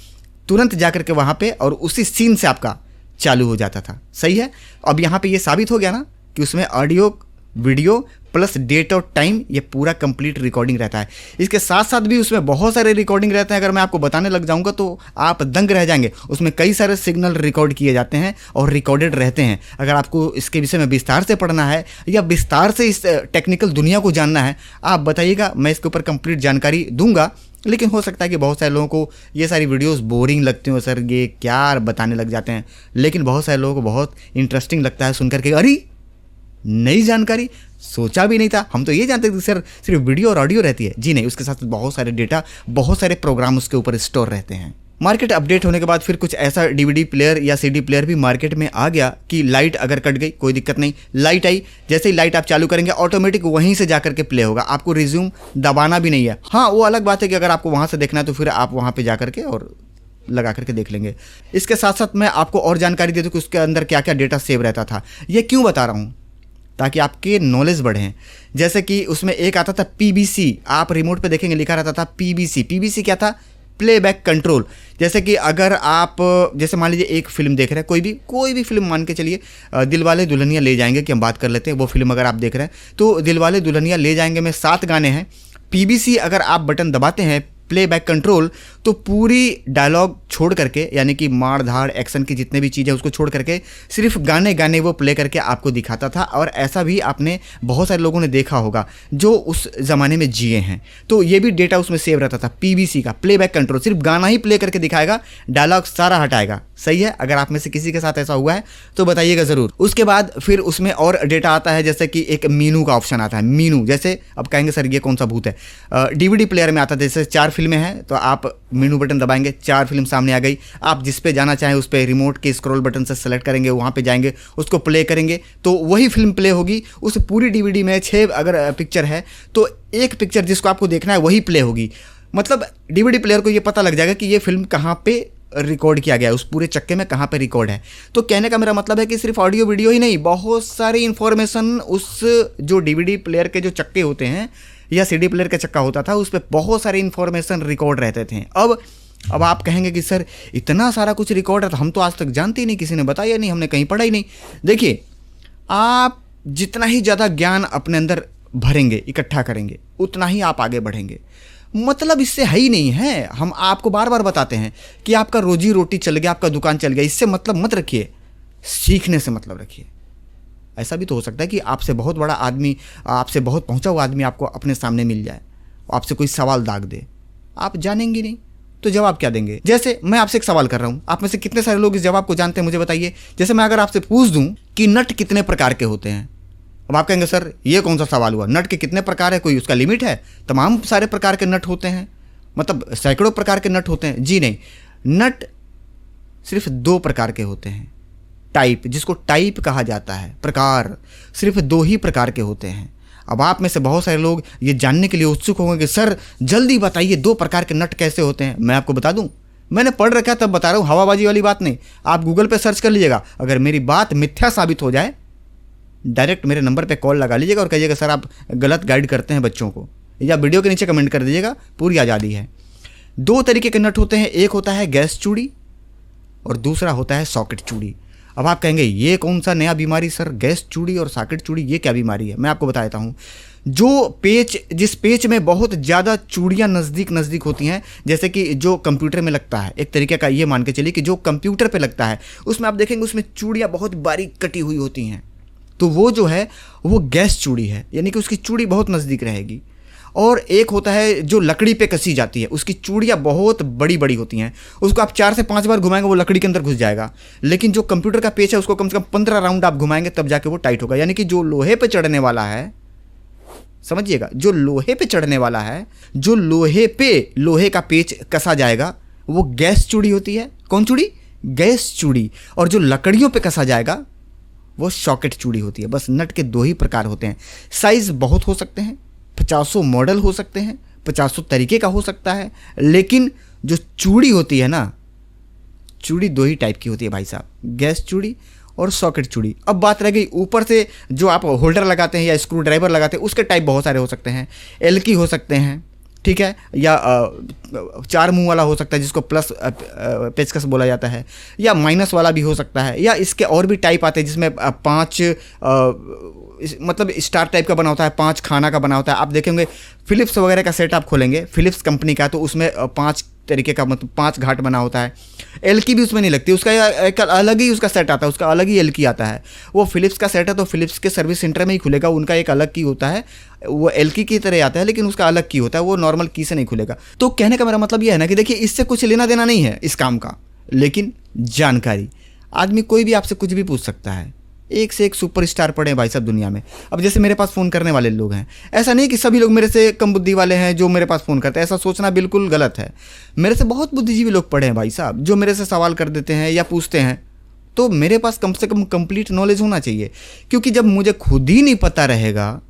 A: तुरंत जा करके वहाँ पे और उसी सीन से आपका चालू हो जाता था। सही है। अब यहाँ पे ये साबित हो गया ना कि उसमें ऑडियो वीडियो प्लस डेट और टाइम, ये पूरा कंप्लीट रिकॉर्डिंग रहता है। इसके साथ साथ भी उसमें बहुत सारे रिकॉर्डिंग रहते हैं, अगर मैं आपको बताने लग जाऊंगा तो आप दंग रह जाएंगे। उसमें कई सारे सिग्नल रिकॉर्ड किए जाते हैं और रिकॉर्डेड रहते हैं। अगर आपको इसके विषय में विस्तार से पढ़ना है या विस्तार से इस टेक्निकल दुनिया को जानना है, आप बताइएगा, मैं इसके ऊपर कंप्लीट जानकारी दूंगा। लेकिन हो सकता है कि बहुत सारे लोगों को ये सारी वीडियोस बोरिंग लगती हो, सर ये क्या बताने लग जाते हैं, लेकिन बहुत सारे लोगों को बहुत इंटरेस्टिंग लगता है सुनकर के, अरे नई जानकारी, सोचा भी नहीं था, हम तो ये जानते थे सर सिर्फ वीडियो और ऑडियो रहती है। जी नहीं, उसके साथ बहुत सारे डेटा, बहुत सारे प्रोग्राम उसके ऊपर स्टोर रहते हैं। मार्केट अपडेट होने के बाद फिर कुछ ऐसा डीवीडी प्लेयर या सीडी प्लेयर भी मार्केट में आ गया कि लाइट अगर कट गई कोई दिक्कत नहीं, लाइट आई, जैसे ही लाइट आप चालू करेंगे ऑटोमेटिक वहीं से जाकर के प्ले होगा, आपको रिज्यूम दबाना भी नहीं है। हाँ, वो अलग बात है कि अगर आपको वहाँ से देखना है तो फिर आप वहाँ पर जा करके और लगा करके देख लेंगे। इसके साथ साथ मैं आपको और जानकारी दे दूँ कि उसके अंदर क्या क्या डेटा सेव रहता था। ये क्यों बता रहा हूँ? ताकि आपके नॉलेज बढ़े। जैसे कि उसमें एक आता था PBC, आप रिमोट पे देखेंगे लिखा रहता था PBC क्या था? Playback control. जैसे कि अगर आप, जैसे मान लीजिए एक फिल्म देख रहे हैं, कोई भी फिल्म मान के चलिए, दिलवाले दुल्हनिया ले जाएंगे की हम बात कर लेते हैं, वो फिल्म अगर आप देख रहे हैं तो दिलवाले दुल्हनिया ले जाएंगे में 7 गाने हैं। PBC अगर आप बटन दबाते हैं, प्लेबैक कंट्रोल, तो पूरी डायलॉग छोड़ करके, यानी कि मार धाड़ एक्शन की जितने भी चीज़ें उसको छोड़ करके सिर्फ गाने वो प्ले करके आपको दिखाता था। और ऐसा भी आपने बहुत सारे लोगों ने देखा होगा जो उस ज़माने में जिए हैं, तो ये भी डेटा उसमें सेव रहता था। PBC का प्लेबैक कंट्रोल, सिर्फ गाना ही प्ले करके दिखाएगा, डायलॉग सारा हटाएगा। सही है। अगर आप में से किसी के साथ ऐसा हुआ है तो बताइएगा ज़रूर। उसके बाद फिर उसमें और डेटा आता है, जैसे कि एक मीनू का ऑप्शन आता है। मीनू, जैसे अब कहेंगे सर ये कौन सा भूत है, DVD प्लेयर में आता है। जैसे 4 फिल्में हैं तो आप मीनू बटन दबाएंगे, 4 फिल्म सामने आ गई, आप जिस पे जाना चाहें उस पे रिमोट के स्क्रॉल बटन से सेलेक्ट करेंगे, वहाँ पे जाएंगे, उसको प्ले करेंगे तो वही फिल्म प्ले होगी। उस पूरी DVD में 6 अगर पिक्चर है तो एक पिक्चर जिसको आपको देखना है वही प्ले होगी। मतलब DVD प्लेयर को ये पता लग जाएगा कि ये फिल्म कहाँ पे रिकॉर्ड किया गया है, उस पूरे चक्के में कहाँ पे रिकॉर्ड है। तो कहने का मेरा मतलब है कि सिर्फ ऑडियो वीडियो ही नहीं, बहुत सारी इन्फॉर्मेशन उस जो DVD प्लेयर के जो चक्के होते हैं या CD प्लेयर का चक्का होता था, उस पर बहुत सारे इन्फॉर्मेशन रिकॉर्ड रहते थे। अब आप कहेंगे कि सर इतना सारा कुछ रिकॉर्ड है तो हम तो आज तक जानते ही नहीं, किसी ने बताया नहीं, हमने कहीं पढ़ा ही नहीं। देखिए, आप जितना ही ज़्यादा ज्ञान अपने अंदर भरेंगे, इकट्ठा करेंगे, उतना ही आप आगे बढ़ेंगे। मतलब इससे है ही नहीं है। हम आपको बार बार बताते हैं कि आपका रोजी रोटी चल गया, आपका दुकान चल गया, इससे मतलब मत रखिए, सीखने से मतलब रखिए। ऐसा भी तो हो सकता है कि आपसे बहुत बड़ा आदमी, आपसे बहुत पहुंचा हुआ आदमी आपको अपने सामने मिल जाए, आपसे कोई सवाल दाग दे, आप जानेंगे नहीं, तो जवाब क्या देंगे? जैसे मैं आपसे एक सवाल कर रहा हूँ, आप में से कितने सारे लोग इस जवाब को जानते हैं मुझे बताइए। जैसे मैं अगर आपसे पूछ दूँ कि नट कितने प्रकार के होते हैं, अब आप कहेंगे सर ये कौन सा सवाल हुआ, नट के कितने प्रकार है, कोई उसका लिमिट है? तमाम सारे प्रकार के नट होते हैं, मतलब सैकड़ों प्रकार के नट होते हैं? जी नहीं, नट सिर्फ 2 प्रकार के होते हैं। टाइप, जिसको टाइप कहा जाता है, प्रकार, सिर्फ 2 ही प्रकार के होते हैं। अब आप में से बहुत सारे लोग ये जानने के लिए उत्सुक होंगे कि सर जल्दी बताइए 2 प्रकार के नट कैसे होते हैं। मैं आपको बता दूं, मैंने पढ़ रखा है तब बता रहा हूँ, हवाबाजी वाली बात नहीं। आप गूगल पे सर्च कर लीजिएगा, अगर मेरी बात मिथ्या साबित हो जाए डायरेक्ट मेरे नंबर पे कॉल लगा लीजिएगा और कहिएगा सर आप गलत गाइड करते हैं बच्चों को, या वीडियो के नीचे कमेंट कर दीजिएगा, पूरी आज़ादी है। 2 तरीके के नट होते हैं, एक होता है गैस चूड़ी और दूसरा होता है सॉकेट चूड़ी। अब आप कहेंगे ये कौन सा नया बीमारी सर, गैस चूड़ी और सॉकेट चूड़ी, ये क्या बीमारी है? मैं आपको बता देता हूँ। जिस पेच में बहुत ज़्यादा चूड़ियाँ नज़दीक होती हैं, जैसे कि जो कंप्यूटर में लगता है, एक तरीके का ये मान के चलिए कि जो कंप्यूटर पे लगता है उसमें आप देखेंगे उसमें चूड़ियाँ बहुत बारीक कटी हुई होती हैं, तो वो जो है वो गैस चूड़ी है, यानी कि उसकी चूड़ी बहुत नज़दीक रहेगी। और एक होता है जो लकड़ी पे कसी जाती है, उसकी चूड़ियाँ बहुत बड़ी बड़ी होती हैं, उसको आप 4 से 5 बार घुमाएंगे वो लकड़ी के अंदर घुस जाएगा। लेकिन जो कंप्यूटर का पेच है उसको कम से कम 15 राउंड आप घुमाएंगे तब जाके वो टाइट होगा। यानी कि जो लोहे पे चढ़ने वाला है, समझिएगा, जो लोहे पे चढ़ने वाला है, जो लोहे का पेच कसा जाएगा वो गैस चूड़ी होती है। कौन चूड़ी? गैस चूड़ी। और जो लकड़ियों पे कसा जाएगा वो सॉकेट चूड़ी होती है। बस नट के 2 ही प्रकार होते हैं। साइज़ बहुत हो सकते हैं, 50 मॉडल हो सकते हैं, 50 तरीके का हो सकता है, लेकिन जो चूड़ी होती है ना, चूड़ी 2 ही टाइप की होती है भाई साहब, गैस चूड़ी और सॉकेट चूड़ी। अब बात रह गई ऊपर से जो आप होल्डर लगाते हैं या स्क्रू ड्राइवर लगाते हैं, उसके टाइप बहुत सारे हो सकते हैं। एल्की हो सकते हैं, ठीक है, या 4 मुंह वाला हो सकता है जिसको प्लस पेचकस बोला जाता है, या माइनस वाला भी हो सकता है, या इसके और भी टाइप आते हैं जिसमें 5 मतलब स्टार टाइप का बना होता है, 5 खाना का बना होता है। आप देखेंगे फिलिप्स वगैरह का सेट आप खोलेंगे, फिलिप्स कंपनी का, तो उसमें 5 तरीके का मतलब 5 घाट बना होता है। एल्की भी उसमें नहीं लगती, उसका एक अलग ही उसका सेट आता है, उसका अलग ही एल्की आता है। वो फिलिप्स का सेट है तो फिलिप्स के सर्विस सेंटर में ही खुलेगा, उनका एक अलग की होता है, वो एल्की की तरह आता है लेकिन उसका अलग की होता है, वो नॉर्मल की से नहीं खुलेगा। तो कहने का मेरा मतलब ये है ना कि देखिए इससे कुछ लेना देना नहीं है इस काम का, लेकिन जानकारी, आदमी कोई भी आपसे कुछ भी पूछ सकता है। एक से एक सुपरस्टार पड़े हैं भाई साहब दुनिया में। अब जैसे मेरे पास फ़ोन करने वाले लोग हैं, ऐसा नहीं कि सभी लोग मेरे से कम बुद्धि वाले हैं जो मेरे पास फ़ोन करते हैं, ऐसा सोचना बिल्कुल गलत है। मेरे से बहुत बुद्धिजीवी लोग पड़े हैं भाई साहब, जो मेरे से सवाल कर देते हैं या पूछते हैं। तो मेरे पास कम से कम कंप्लीट नॉलेज होना चाहिए, क्योंकि जब मुझे खुद ही नहीं पता रहेगा,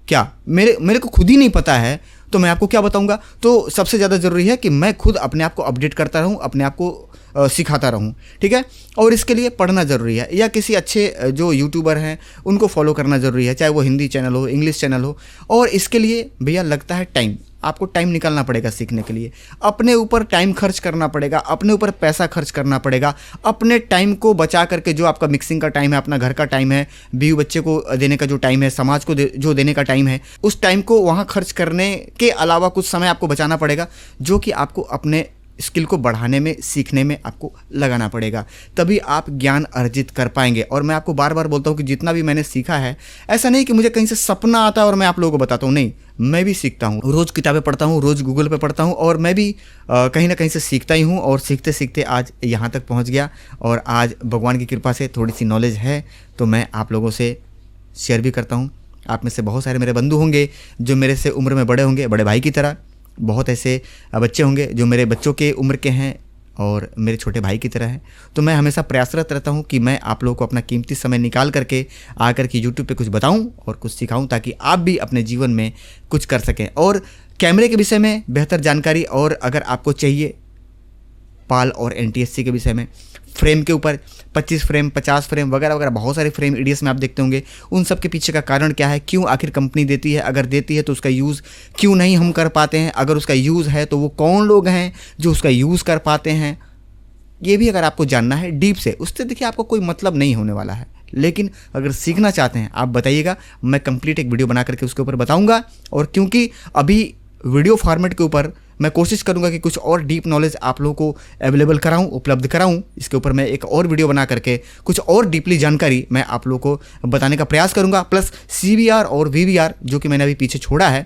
A: क्या मेरे को खुद ही नहीं पता है तो मैं आपको क्या बताऊंगा। तो सबसे ज़्यादा ज़रूरी है कि मैं खुद अपने आप को अपडेट करता रहूं, अपने आप को सिखाता रहूं, ठीक है। और इसके लिए पढ़ना ज़रूरी है, या किसी अच्छे जो यूट्यूबर हैं उनको फॉलो करना ज़रूरी है, चाहे वो हिंदी चैनल हो, इंग्लिश चैनल हो। और इसके लिए भैया लगता है टाइम, आपको टाइम निकालना पड़ेगा सीखने के लिए, अपने ऊपर टाइम खर्च करना पड़ेगा, अपने ऊपर पैसा खर्च करना पड़ेगा, अपने टाइम को बचा करके, जो आपका मिक्सिंग का टाइम है, अपना घर का टाइम है, बीवी बच्चे को देने का जो टाइम है, समाज को जो देने का टाइम है, उस टाइम को वहाँ खर्च करने के अलावा कुछ समय आपको बचाना पड़ेगा, जो कि आपको अपने स्किल को बढ़ाने में, सीखने में आपको लगाना पड़ेगा, तभी आप ज्ञान अर्जित कर पाएंगे। और मैं आपको बार बार बोलता हूँ कि जितना भी मैंने सीखा है, ऐसा नहीं कि मुझे कहीं से सपना आता है और मैं आप लोगों को बताता हूँ, नहीं, मैं भी सीखता हूँ, रोज़ किताबें पढ़ता हूँ, रोज़ गूगल पे पढ़ता हूँ, और मैं भी कहीं ना कहीं से सीखता ही हूँ। और सीखते सीखते आज यहाँ तक पहुँच गया, और आज भगवान की कृपा से थोड़ी सी नॉलेज है तो मैं आप लोगों से शेयर भी करता हूँ। आप में से बहुत सारे मेरे बंधु होंगे जो मेरे से उम्र में बड़े होंगे, बड़े भाई की तरह। बहुत ऐसे बच्चे होंगे जो मेरे बच्चों के उम्र के हैं और मेरे छोटे भाई की तरह हैं। तो मैं हमेशा प्रयासरत रहता हूं कि मैं आप लोगों को अपना कीमती समय निकाल करके आकर के यूट्यूब पे कुछ बताऊं और कुछ सिखाऊं, ताकि आप भी अपने जीवन में कुछ कर सकें। और कैमरे के विषय में बेहतर जानकारी, और अगर आपको चाहिए पाल और NTSC के विषय में, फ्रेम के ऊपर 25 फ्रेम, 50 फ्रेम वगैरह वगैरह बहुत सारे फ्रेम EDS में आप देखते होंगे, उन सब के पीछे का कारण क्या है, क्यों आखिर कंपनी देती है, अगर देती है तो उसका यूज़ क्यों नहीं हम कर पाते हैं, अगर उसका यूज़ है तो वो कौन लोग हैं जो उसका यूज़ कर पाते हैं, ये भी अगर आपको जानना है डीप से, उससे देखिए आपको कोई मतलब नहीं होने वाला है। लेकिन अगर सीखना चाहते हैं आप बताइएगा, मैं कंप्लीट एक वीडियो बना करके उसके ऊपर बताऊँगा। और क्योंकि अभी वीडियो फॉर्मेट के ऊपर मैं कोशिश करूंगा कि कुछ और डीप नॉलेज आप लोगों को अवेलेबल कराऊं, उपलब्ध कराऊं, इसके ऊपर मैं एक और वीडियो बना करके कुछ और डीपली जानकारी मैं आप लोगों को बताने का प्रयास करूंगा। प्लस CVR और VVR जो कि मैंने अभी पीछे छोड़ा है,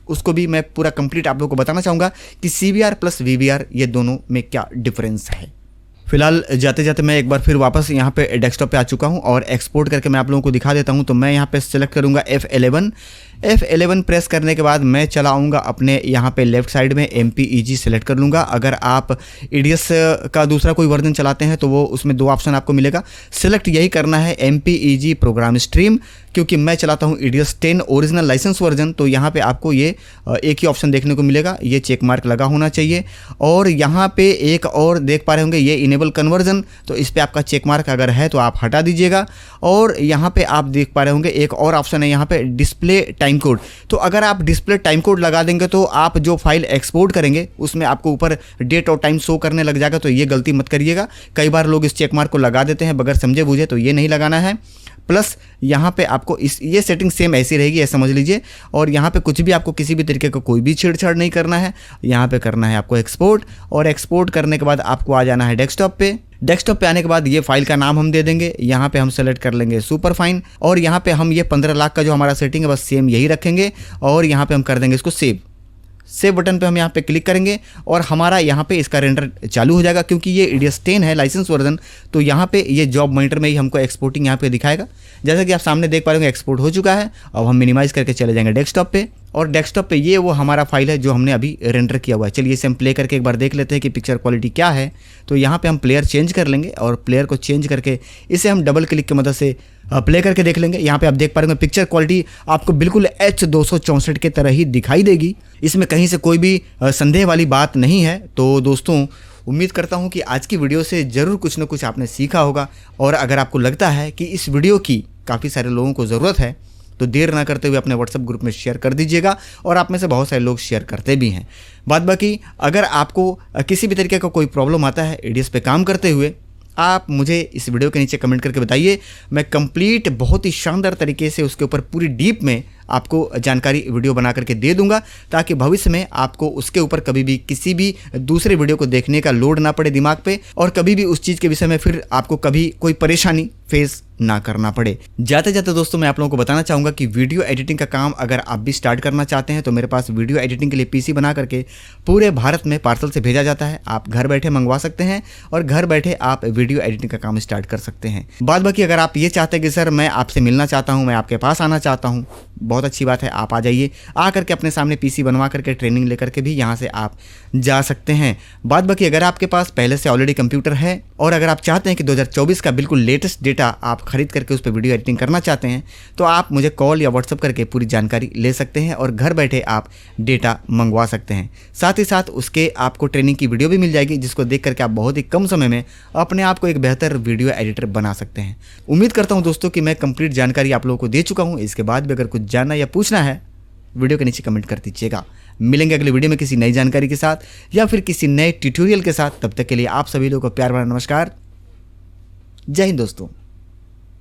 A: उसको भी मैं पूरा कंप्लीट आप लोगों को बताना चाहूँगा कि CBR प्लस VBR ये दोनों में क्या डिफरेंस है। फिलहाल जाते जाते मैं एक बार फिर वापस यहाँ पे डेस्कटॉप पे आ चुका हूँ और एक्सपोर्ट करके मैं आप लोगों को दिखा देता हूँ। तो मैं यहाँ पे सेलेक्ट करूँगा F11 प्रेस करने के बाद मैं चला आऊँगा अपने यहाँ पे लेफ्ट साइड में MPEG सेलेक्ट कर लूँगा। अगर आप EDS का दूसरा कोई वर्जन चलाते हैं तो वो उसमें 2 ऑप्शन आपको मिलेगा। सेलेक्ट यही करना है MPEG प्रोग्राम स्ट्रीम, क्योंकि मैं चलाता हूँ EDS 10 ओरिजिनल लाइसेंस वर्जन। तो यहाँ पे आपको ये एक ही ऑप्शन देखने को मिलेगा, ये चेक मार्क लगा होना चाहिए। और यहाँ पे एक और देख पा रहे होंगे ये इनेबल कन्वर्जन, तो इस पर आपका चेक मार्क अगर है तो आप हटा दीजिएगा। और यहाँ पे आप देख पा रहे होंगे एक और ऑप्शन है यहाँ पे डिस्प्ले टाइम कोड। तो अगर आप डिस्प्ले टाइम कोड लगा देंगे तो आप जो फाइल एक्सपोर्ट करेंगे उसमें आपको ऊपर डेट और टाइम शो करने लग जाएगा। तो ये गलती मत करिएगा, कई बार लोग इस चेक मार्क को लगा देते हैं बगैर समझे बूझे, तो ये नहीं लगाना है। प्लस यहाँ पे आपको ये सेटिंग सेम ऐसी रहेगी, ऐसा समझ लीजिए। और यहाँ पे कुछ भी आपको किसी भी तरीके का कोई भी छेड़छाड़ नहीं करना है। यहाँ पे करना है आपको एक्सपोर्ट, और एक्सपोर्ट करने के बाद आपको आ जाना है डेस्कटॉप पे। डेस्कटॉप पे आने के बाद ये फाइल का नाम हम दे देंगे, यहाँ पे हम सेलेक्ट कर लेंगे सुपर फाइन, और यहाँ पे हम ये 15 लाख का जो हमारा सेटिंग है बस सेम यही रखेंगे। और यहाँ पे हम कर देंगे इसको सेव बटन पे हम यहाँ पे क्लिक करेंगे और हमारा यहाँ पे इसका रेंडर चालू हो जाएगा। क्योंकि ये EDS 10 है लाइसेंस वर्जन, तो यहाँ पे ये जॉब मॉनिटर में ही हमको एक्सपोर्टिंग यहाँ पे दिखाएगा। जैसा कि आप सामने देख पा रहे होंगे एक्सपोर्ट हो चुका है। अब हम मिनिमाइज करके चले जाएंगे डेस्कटॉप पे, और डेस्कटॉप पे ये वो हमारा फाइल है जो हमने अभी रेंडर किया हुआ है। चलिए इसे हम प्ले करके एक बार देख लेते हैं कि पिक्चर क्वालिटी क्या है। तो यहाँ पे हम प्लेयर चेंज कर लेंगे और प्लेयर को चेंज करके इसे हम डबल क्लिक की मदद से प्ले करके देख लेंगे। यहाँ पे आप देख पा रहे होंगे पिक्चर क्वालिटी आपको बिल्कुल H264 की तरह ही दिखाई देगी, इसमें कहीं से कोई भी संदेह वाली बात नहीं है। तो दोस्तों उम्मीद करता हूँ कि आज की वीडियो से ज़रूर कुछ ना कुछ आपने सीखा होगा, और अगर आपको लगता है कि इस वीडियो की काफ़ी सारे लोगों को ज़रूरत है तो देर ना करते हुए अपने व्हाट्सएप ग्रुप में शेयर कर दीजिएगा, और आप में से बहुत सारे लोग शेयर करते भी हैं। बाद बाकी अगर आपको किसी भी तरीके का कोई प्रॉब्लम आता है EDS पे काम करते हुए, आप मुझे इस वीडियो के नीचे कमेंट करके बताइए। मैं कंप्लीट बहुत ही शानदार तरीके से उसके ऊपर पूरी डीप में आपको जानकारी वीडियो बना करके दे दूंगा, ताकि भविष्य में आपको उसके ऊपर कभी भी किसी भी दूसरे वीडियो को देखने का लोड ना पड़े दिमाग पे, और कभी भी उस चीज़ के विषय में फिर आपको कभी कोई परेशानी फेस ना करना पड़े। जाते जाते दोस्तों मैं आप लोगों को बताना चाहूँगा कि वीडियो एडिटिंग का काम अगर आप भी स्टार्ट करना चाहते हैं तो मेरे पास वीडियो एडिटिंग के लिए PC बना करके पूरे भारत में पार्सल से भेजा जाता है। आप घर बैठे मंगवा सकते हैं और घर बैठे आप वीडियो एडिटिंग का काम स्टार्ट कर सकते हैं। बाद बाकी अगर आप ये चाहते हैं कि सर मैं आपसे मिलना चाहता हूँ, मैं आपके पास आना चाहता हूँ, बहुत अच्छी बात है, आप आ जाइए। आ करके अपने सामने PC बनवा करके ट्रेनिंग लेकर के भी यहाँ से आप जा सकते हैं। बाद बाकी अगर आपके पास पहले से ऑलरेडी कंप्यूटर है और अगर आप चाहते हैं कि 2024 का बिल्कुल लेटेस्ट डेटा आप खरीद करके उस पर वीडियो एडिटिंग करना चाहते हैं, तो आप मुझे कॉल या व्हाट्सअप करके पूरी जानकारी ले सकते हैं और घर बैठे आप डेटा मंगवा सकते हैं। साथ ही साथ उसके आपको ट्रेनिंग की वीडियो भी मिल जाएगी, जिसको देख करके आप बहुत ही कम समय में अपने आप को एक बेहतर वीडियो एडिटर बना सकते हैं। उम्मीद करता हूं दोस्तों कि मैं कंप्लीट जानकारी आप लोगों को दे चुका हूं। इसके बाद भी अगर कुछ जानना या पूछना है वीडियो के नीचे कमेंट कर दीजिएगा। मिलेंगे अगले वीडियो में किसी नई जानकारी के साथ या फिर किसी नए ट्यूटोरियल के साथ। तब तक के लिए आप सभी लोगों को प्यार भरा नमस्कार। जय हिंद दोस्तों।